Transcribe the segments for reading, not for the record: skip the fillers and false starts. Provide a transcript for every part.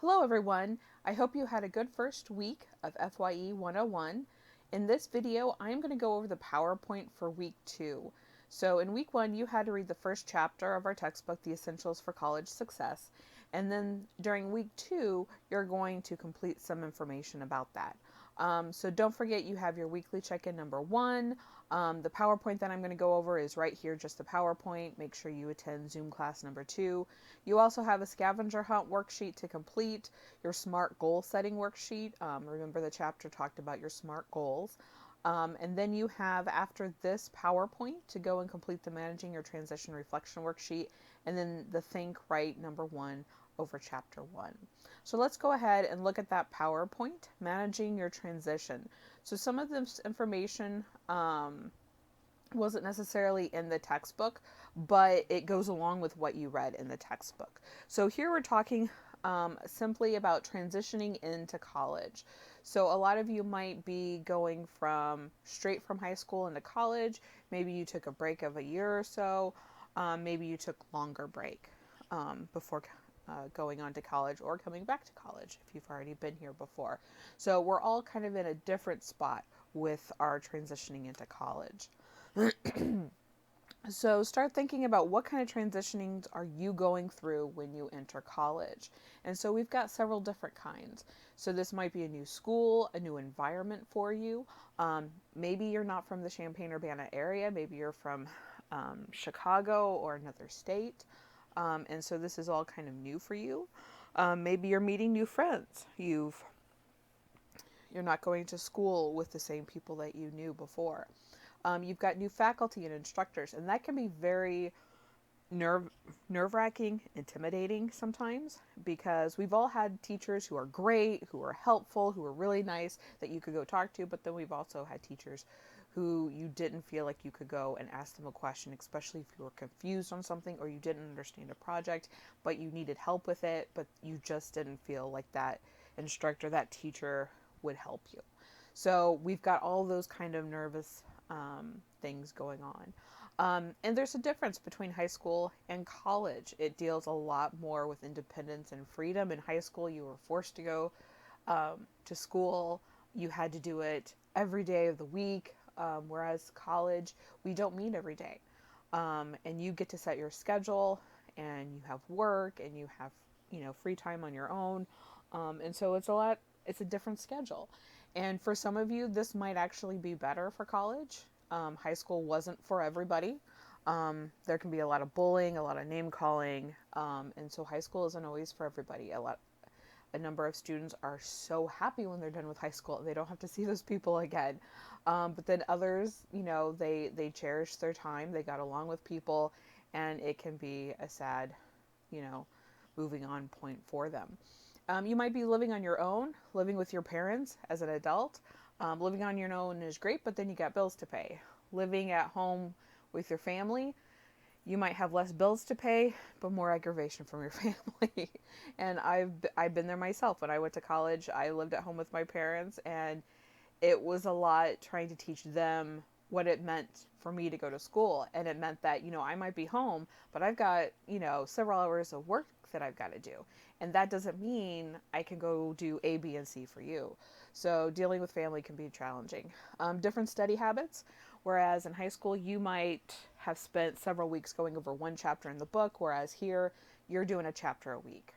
Hello everyone, I hope you had a good first week of FYE 101. In this video, I'm going to go over the PowerPoint for week 2. So in week 1, you had to read the first chapter of our textbook, The Essentials for College Success. And then during week 2, you're going to complete some information about that. So don't forget you have your weekly check-in number 1. The PowerPoint that I'm going to go over is right here, just the PowerPoint. Make sure you attend Zoom class number 2. You also have a scavenger hunt worksheet to complete, your SMART goal setting worksheet. Remember the chapter talked about your SMART goals. And then you have, after this PowerPoint, to go and complete the Managing Your Transition Reflection worksheet, and then the Think Right number 1 over chapter 1. So let's go ahead and look at that PowerPoint, Managing Your Transition. So some of this information wasn't necessarily in the textbook, but it goes along with what you read in the textbook. So here we're talking simply about transitioning into college. So a lot of you might be going straight from high school into college. Maybe you took a break of a year or so. Maybe you took longer break before going on to college or coming back to college if you've already been here before. So we're all kind of in a different spot with our transitioning into college. So start thinking about what kind of transitionings are you going through when you enter college. And so we've got several different kinds. So this might be a new school, a new environment for you. Maybe you're not from the Champaign-Urbana area. Maybe you're from Chicago or another state. And so this is all kind of new for you. Maybe you're meeting new friends. You're not going to school with the same people that you knew before. You've got new faculty and instructors, and that can be very nerve-wracking, intimidating sometimes, because we've all had teachers who are great, who are helpful, who are really nice that you could go talk to, but then we've also had teachers who you didn't feel like you could go and ask them a question, especially if you were confused on something or you didn't understand a project, but you needed help with it, but you just didn't feel like that instructor, that teacher would help you. So we've got all those kind of nervous things going on. And there's a difference between high school and college. It deals a lot more with independence and freedom. In high school, you were forced to go to school. You had to do it every day of the week, whereas college, we don't meet every day. And you get to set your schedule, and you have work, and you have, free time on your own. And so it's a different schedule. And for some of you, this might actually be better for college. High school wasn't for everybody. There can be a lot of bullying, a lot of name calling, and so high school isn't always for everybody. A number of students are so happy when they're done with high school; they don't have to see those people again. But then others, they cherish their time. They got along with people, and it can be a sad, moving on point for them. You might be living on your own, living with your parents as an adult. Living on your own is great, but then you got bills to pay. Living at home with your family, you might have less bills to pay, but more aggravation from your family. And I've been there myself. When I went to college, I lived at home with my parents, and it was a lot trying to teach them what it meant for me to go to school. And it meant that, I might be home, but I've got, several hours of work that I've got to do. And that doesn't mean I can go do A, B, and C for you. So dealing with family can be challenging. Different study habits. Whereas in high school, you might have spent several weeks going over one chapter in the book, whereas here, you're doing a chapter a week.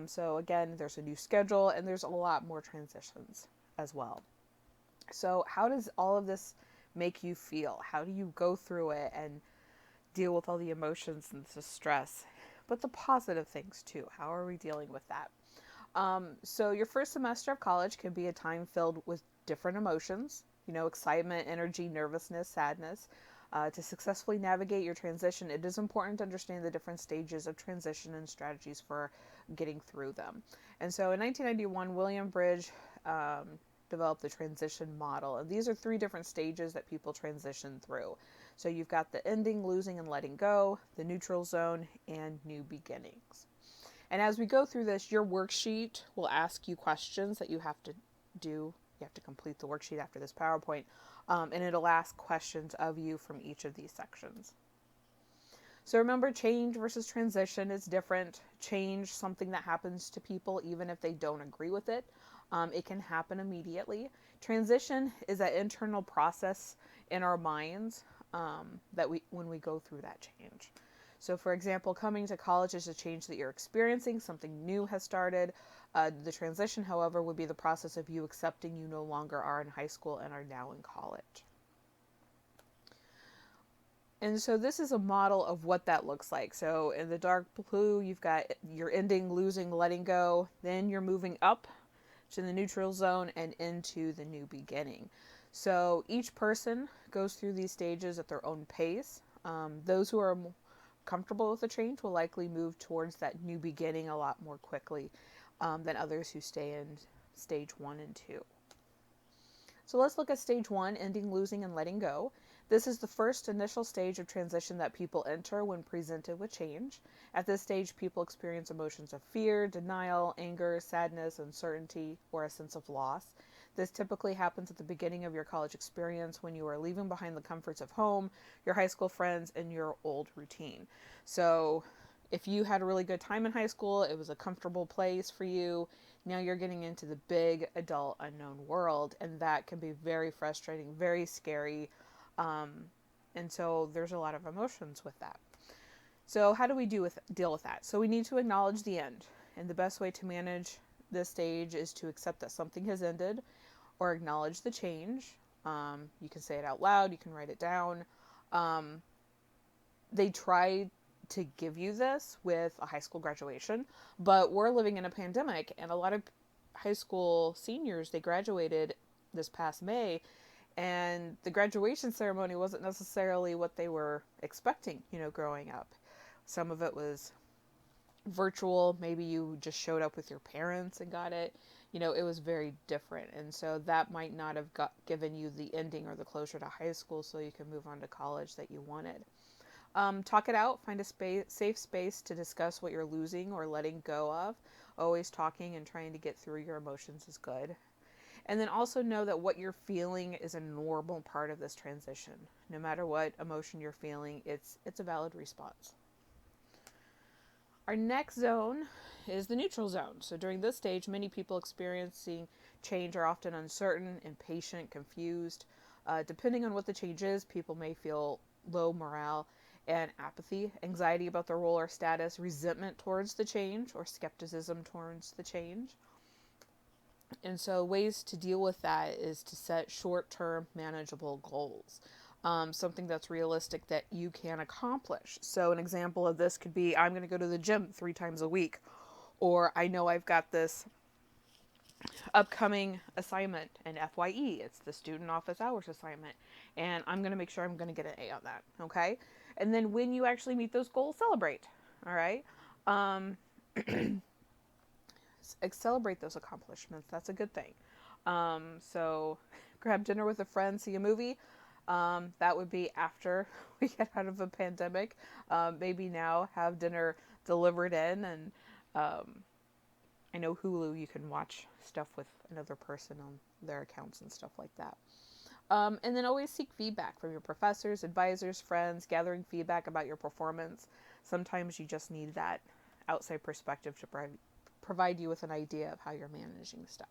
So again, there's a new schedule, and there's a lot more transitions as well. So how does all of this make you feel? How do you go through it and deal with all the emotions and the stress? But the positive things too. How are we dealing with that? So your first semester of college can be a time filled with different emotions, excitement, energy, nervousness, sadness. To successfully navigate your transition, it is important to understand the different stages of transition and strategies for getting through them. And so in 1991, William Bridge developed the transition model. And these are 3 different stages that people transition through. So you've got the ending, losing, and letting go, the neutral zone, and new beginnings. And as we go through this, your worksheet will ask you questions that you have to do. You have to complete the worksheet after this PowerPoint, and it'll ask questions of you from each of these sections. So remember, change versus transition is different. Change, something that happens to people even if they don't agree with it. It can happen immediately. Transition is that internal process in our minds that when we go through that change. So, for example, coming to college is a change that you're experiencing, something new has started. The transition, however, would be the process of you accepting you no longer are in high school and are now in college. And so this is a model of what that looks like. So in the dark blue, you've got your ending, losing, letting go. Then you're moving up to the neutral zone and into the new beginning. So each person goes through these stages at their own pace. Those who are comfortable with the change will likely move towards that new beginning a lot more quickly than others who stay in stage 1 and 2. So let's look at stage 1, ending, losing, and letting go. This is the first initial stage of transition that people enter when presented with change. At this stage, people experience emotions of fear, denial, anger, sadness, uncertainty, or a sense of loss. This typically happens at the beginning of your college experience when you are leaving behind the comforts of home, your high school friends, and your old routine. So if you had a really good time in high school, it was a comfortable place for you. Now you're getting into the big adult unknown world, and that can be very frustrating, very scary. And so there's a lot of emotions with that. So how do we deal with that? So we need to acknowledge the end. And the best way to manage this stage is to accept that something has ended or acknowledge the change. You can say it out loud. You can write it down. They try to give you this with a high school graduation, but we're living in a pandemic, and a lot of high school seniors, they graduated this past May, and the graduation ceremony wasn't necessarily what they were expecting, growing up. Some of it was virtual. Maybe you just showed up with your parents and got it. It was very different. And so that might not have given you the ending or the closure to high school so you can move on to college that you wanted. Talk it out. Find a safe space to discuss what you're losing or letting go of. Always talking and trying to get through your emotions is good. And then also know that what you're feeling is a normal part of this transition. No matter what emotion you're feeling, it's a valid response. Our next zone is the neutral zone. So during this stage, many people experiencing change are often uncertain, impatient, confused. Depending on what the change is, people may feel low morale and apathy, anxiety about their role or status, resentment towards the change, or skepticism towards the change. And so ways to deal with that is to set short-term manageable goals. Something that's realistic that you can accomplish. So an example of this could be, I'm going to go to the gym 3 times a week. Or I know I've got this upcoming assignment in FYE. It's the student office hours assignment. And I'm going to make sure I'm going to get an A on that. Okay. And then when you actually meet those goals, celebrate. All right. Celebrate those accomplishments. That's a good thing. So grab dinner with a friend, see a movie. That would be after we get out of a pandemic. Maybe now have dinner delivered in, and I know Hulu, you can watch stuff with another person on their accounts and stuff like that. And then always seek feedback from your professors, advisors, friends, gathering feedback about your performance. Sometimes you just need that outside perspective to provide you with an idea of how you're managing stuff.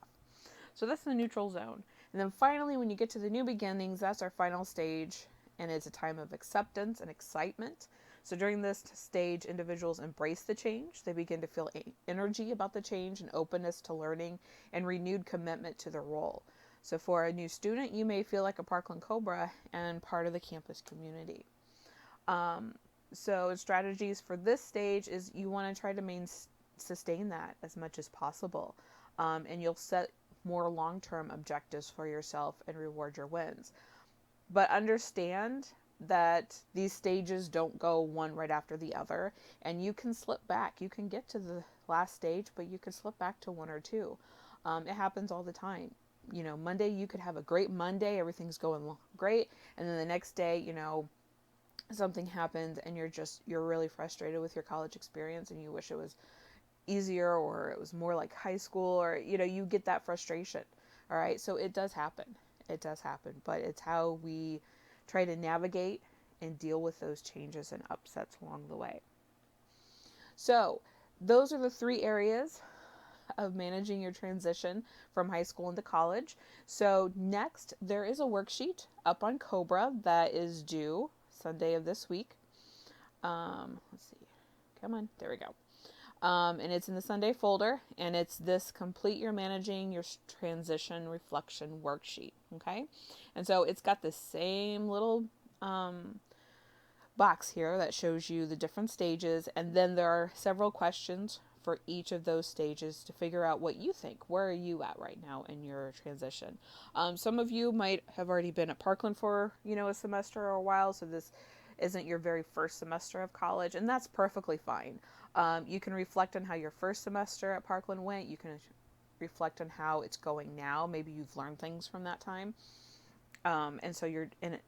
So that's the neutral zone. And then finally, when you get to the new beginnings, that's our final stage, and it's a time of acceptance and excitement. So during this stage, individuals embrace the change. They begin to feel energy about the change and openness to learning and renewed commitment to their role. So for a new student, you may feel like a Parkland Cobra and part of the campus community. So strategies for this stage is you want to try to sustain that as much as possible. And you'll set more long-term objectives for yourself and reward your wins. But understand that these stages don't go one right after the other, and you can slip back. You can get to the last stage, but you can slip back to 1 or 2. It happens all the time. Monday, you could have a great Monday, everything's going great, and then the next day, something happens and you're really frustrated with your college experience and you wish it was easier or it was more like high school, or you get that frustration. All right, so it does happen, but it's how we try to navigate and deal with those changes and upsets along the way. So those are the 3 areas of managing your transition from high school into college. So next, there is a worksheet up on Cobra that is due Sunday of this week. Let's see. Come on. There we go. And it's in the Sunday folder, and it's this Complete Your Managing Your Transition Reflection worksheet. Okay. And so it's got the same little box here that shows you the different stages, and then there are several questions for each of those stages to figure out what you think. Where are you at right now in your transition? Some of you might have already been at Parkland for, a semester or a while, so this isn't your very first semester of college, and that's perfectly fine. You can reflect on how your first semester at Parkland went. You can reflect on how it's going now. Maybe you've learned things from that time. And so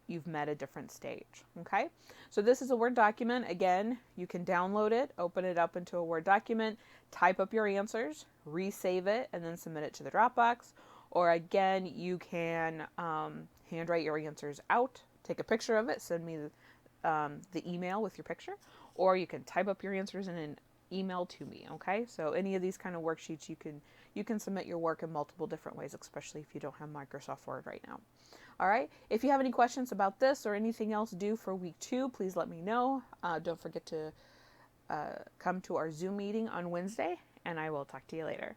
you've met a different stage. Okay. So this is a Word document. Again, you can download it, open it up into a Word document, type up your answers, resave it, and then submit it to the Dropbox. Or again, you can handwrite your answers out, take a picture of it, send me the email with your picture, or you can type up your answers in an email to me. Okay. So any of these kind of worksheets, you can submit your work in multiple different ways, especially if you don't have Microsoft Word right now. All right. If you have any questions about this or anything else due for week 2, please let me know. Don't forget to come to our Zoom meeting on Wednesday, and I will talk to you later.